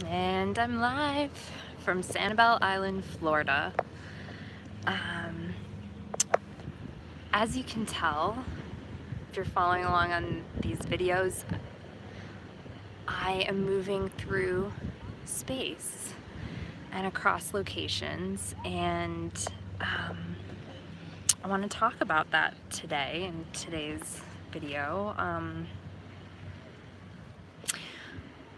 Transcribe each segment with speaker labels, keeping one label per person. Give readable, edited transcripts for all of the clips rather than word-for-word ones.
Speaker 1: And I'm live from Sanibel Island, Florida. Um, as you can tell, if you're following along on these videos, I am moving through space and across locations, and I want to talk about that today in today's video.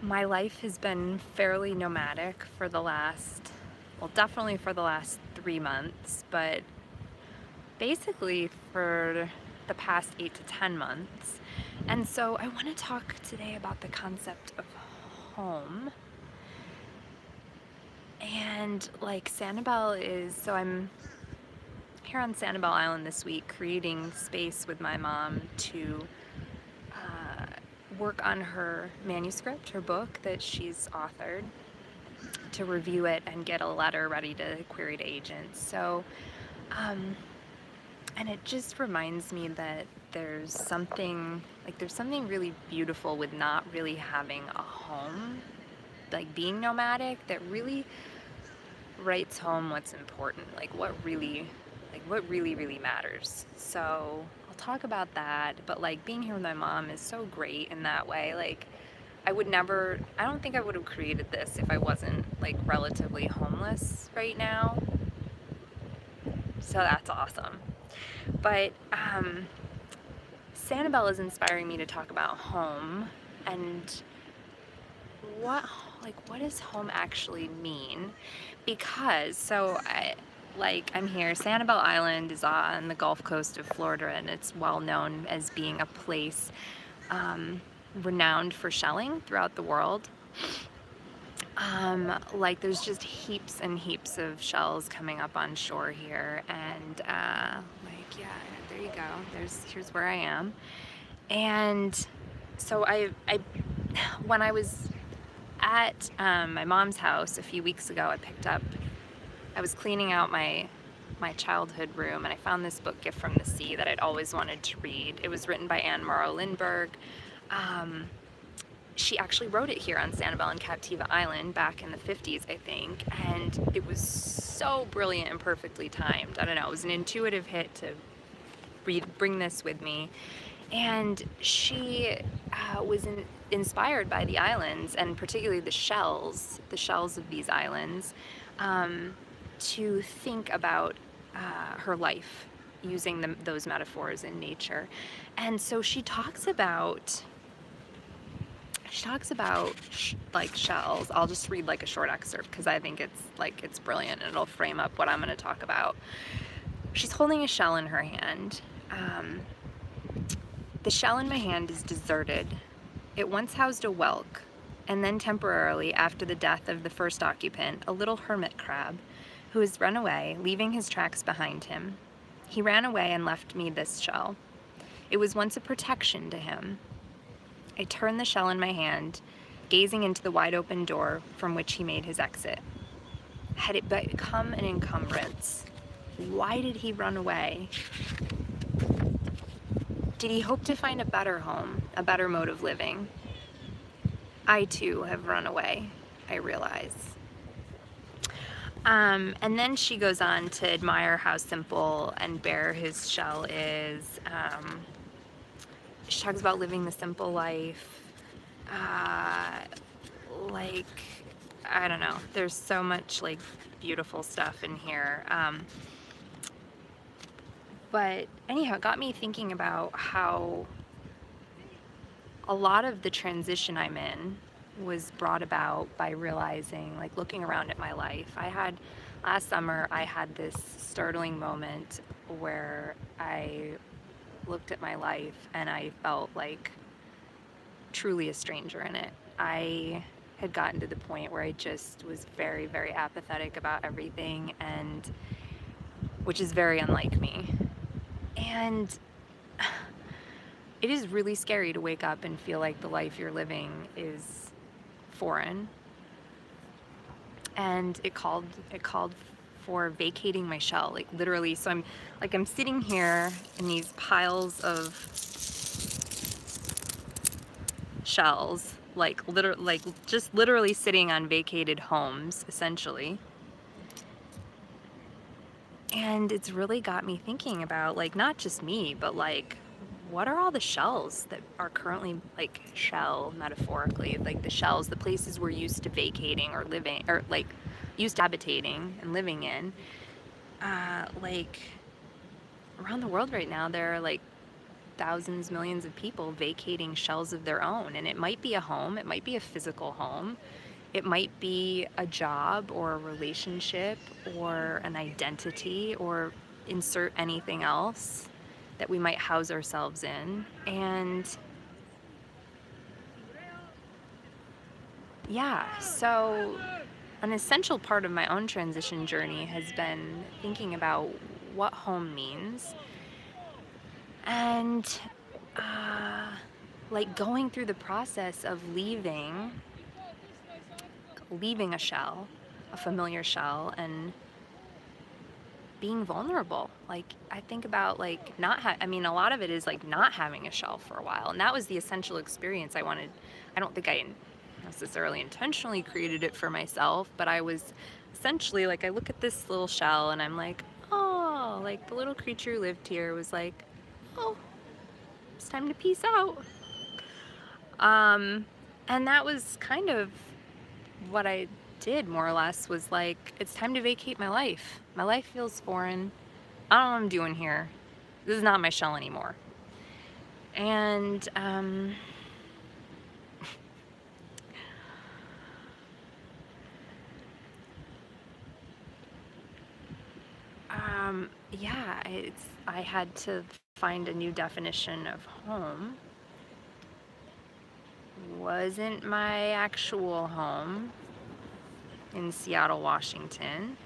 Speaker 1: My life has been fairly nomadic for the last, well, definitely for the last 3 months, but basically for the past 8 to 10 months. And so I want to talk today about the concept of home. And like Sanibel is, so I'm here on Sanibel Island this week creating space with my mom to work on her manuscript, her book that she's authored, to review it and get a letter ready to query to agents. So, and it just reminds me that there's something really beautiful with not really having a home, like being nomadic, that really writes home what's important, like what really matters. So I'll talk about that, but like being here with my mom is so great in that way. Like I don't think I would have created this if I wasn't like relatively homeless right now. So that's awesome. But Sanibel is inspiring me to talk about home and what does home actually mean? Because I'm here. Sanibel Island is on the Gulf Coast of Florida, and it's well known as being a place renowned for shelling throughout the world. Like there's just heaps and heaps of shells coming up on shore here, and yeah, there you go. Here's where I am, and so when I was at my mom's house a few weeks ago, I was cleaning out my childhood room, and I found this book, Gift from the Sea, that I'd always wanted to read. It was written by Anne Morrow Lindbergh. She actually wrote it here on Sanibel and Captiva Island back in the 50s, I think, and it was so brilliant and perfectly timed. I don't know, it was an intuitive hit to bring this with me. And she was inspired by the islands, and particularly the shells of these islands, to think about her life using those metaphors in nature. And so she talks about like shells. I'll just read like a short excerpt because I think it's brilliant, and it'll frame up what I'm going to talk about. She's holding a shell in her hand. The shell in my hand is deserted. It once housed a whelk, and then temporarily, after the death of the first occupant, a little hermit crab who has run away, leaving his tracks behind him. He ran away and left me this shell. It was once a protection to him. I turned the shell in my hand, gazing into the wide open door from which he made his exit. Had it become an encumbrance? Why did he run away? Did he hope to find a better home, a better mode of living? I too have run away, I realize. And then she goes on to admire how simple and bare his shell is. She talks about living the simple life. Like, I don't know, there's so much like beautiful stuff in here. But anyhow, it got me thinking about how a lot of the transition I'm in was brought about by realizing, like looking around at my life. Last summer, I had this startling moment where I looked at my life and I felt like truly a stranger in it. I had gotten to the point where I just was very, very apathetic about everything, and which is very unlike me. And it is really scary to wake up and feel like the life you're living is foreign. And it called for vacating my shell, like literally. So I'm sitting here in these piles of shells like just literally sitting on vacated homes, essentially. And it's really got me thinking about, like, not just me, but like, what are all the shells that are currently, like, shell metaphorically, like the shells, the places we're used to vacating or living, or like used to habitating and living in. Like, around the world right now, there are like thousands, millions of people vacating shells of their own. And it might be a home, it might be a physical home, it might be a job or a relationship or an identity, or insert anything else that we might house ourselves in. And yeah, so an essential part of my own transition journey has been thinking about what home means, and like going through the process of leaving a shell, a familiar shell, and being vulnerable. Like, I think about like I mean, a lot of it is like not having a shell for a while, and that was the essential experience I wanted. I don't think I necessarily intentionally created it for myself, but I was essentially like, I look at this little shell and I'm like, oh, like the little creature who lived here was like, oh, it's time to peace out. And that was kind of what I did, more or less, was like, it's time to vacate my life. My life feels foreign. I don't know what I'm doing here. This is not my shell anymore. And yeah, I had to find a new definition of home. Wasn't my actual home in Seattle, Washington,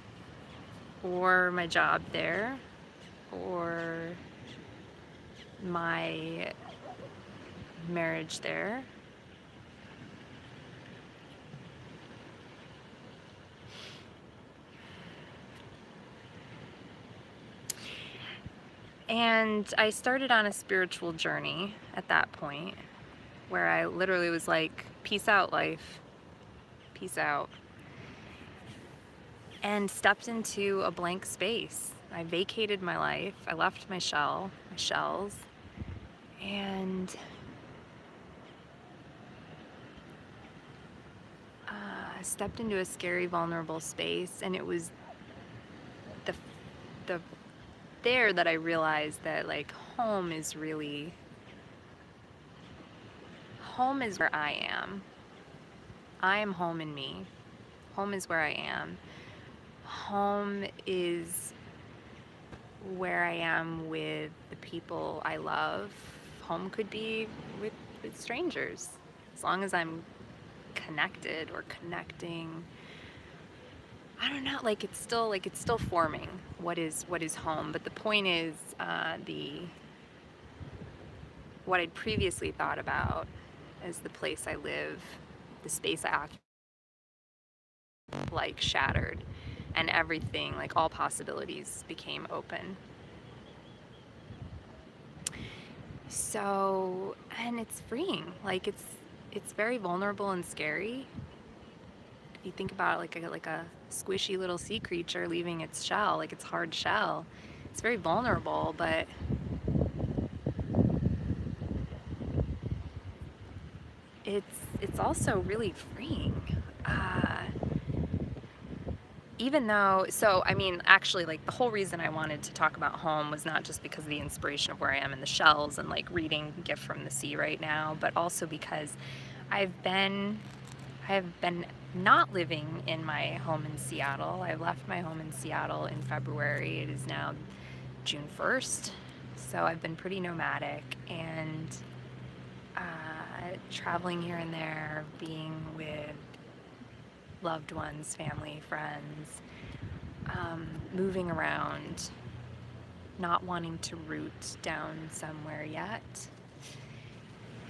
Speaker 1: or my job there, or my marriage there. And I started on a spiritual journey at that point, where I literally was like, peace out, life. Peace out. And stepped into a blank space. I vacated my life. I left my shells, and stepped into a scary, vulnerable space. And it was the there that I realized that, like, home is where I am. I am home in me. Home is where I am. Home is where I am with the people I love. Home could be with strangers, as long as I'm connected or connecting. I don't know, like, it's still forming what is home. But the point is, what I'd previously thought about as the place I live, the space I occupy, like, shattered, and everything, like, all possibilities became open. So, and it's freeing. Like, it's very vulnerable and scary. If you think about it, like a squishy little sea creature leaving its shell, like its hard shell, it's very vulnerable, but it's also really freeing. Even though, so, I mean, actually, like, the whole reason I wanted to talk about home was not just because of the inspiration of where I am in the shells and, like, reading Gift from the Sea right now, but also because I have been not living in my home in Seattle. I left my home in Seattle in February. It is now June 1st. So I've been pretty nomadic, and traveling here and there, being with loved ones, family, friends, moving around, not wanting to root down somewhere yet.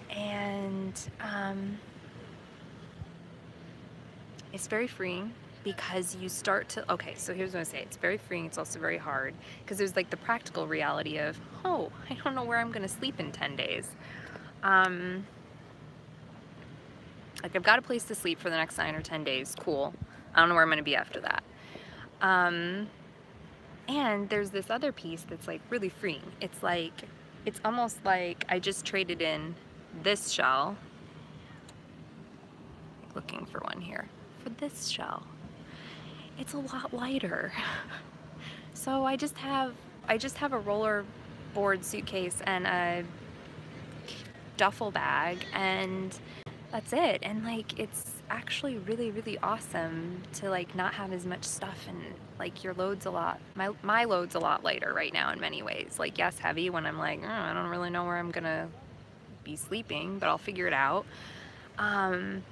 Speaker 1: And it's very freeing, because you start to, okay, so here's what I say. It's very freeing. It's also very hard, because there's, like, the practical reality of, oh, I don't know where I'm going to sleep in 10 days. Like, I've got a place to sleep for the next 9 or 10 days. Cool. I don't know where I'm going to be after that. Um, and there's this other piece that's like really freeing. It's like, it's almost like I just traded in this shell, looking for one here, for this shell. It's a lot lighter. So I just have a roller board suitcase and a duffel bag, and that's it. And like, it's actually really, really awesome to like not have as much stuff, and like your load's a lot, my load's a lot lighter right now in many ways. Like, yes, heavy when I'm like, I don't really know where I'm gonna be sleeping, but I'll figure it out. And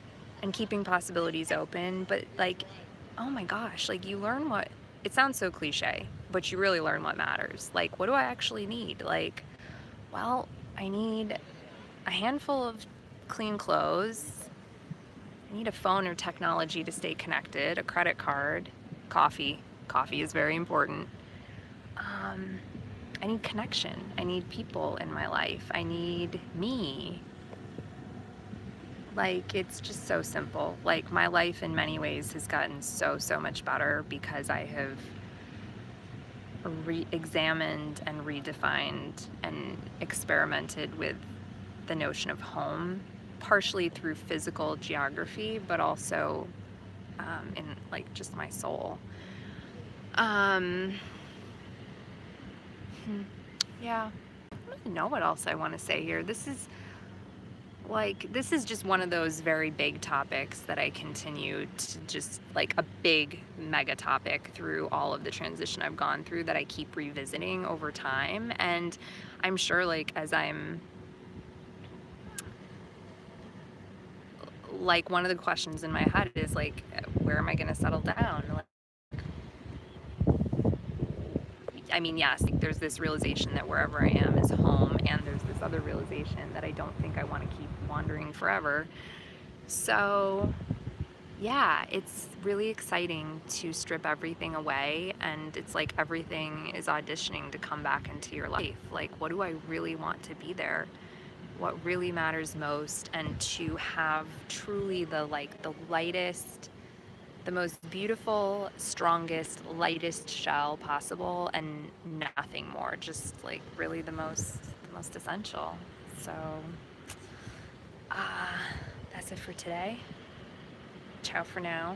Speaker 1: keeping possibilities open, but like, oh my gosh, like you learn what, it sounds so cliche, but you really learn what matters. Like, what do I actually need? Like, well, I need a handful of clean clothes. I need a phone or technology to stay connected, a credit card, coffee. Coffee is very important. I need connection. I need people in my life. I need me. Like, it's just so simple. Like, my life in many ways has gotten so, so much better because I have re-examined and redefined and experimented with the notion of home, partially through physical geography, but also in like just my soul. Yeah, I don't really know what else I want to say here. This is just one of those very big topics that I continue to just like a big mega topic through all of the transition I've gone through that I keep revisiting over time. And I'm sure like as I'm like, one of the questions in my head is like, where am I going to settle down? Like, I mean, yes, there's this realization that wherever I am is home, and there's this other realization that I don't think I want to keep wandering forever. So yeah, it's really exciting to strip everything away, and it's like everything is auditioning to come back into your life. Like, what do I really want to be there? What really matters most? And to have truly the lightest, the most beautiful, strongest, lightest shell possible, and nothing more. Just like really the most essential. So that's it for today. Ciao for now.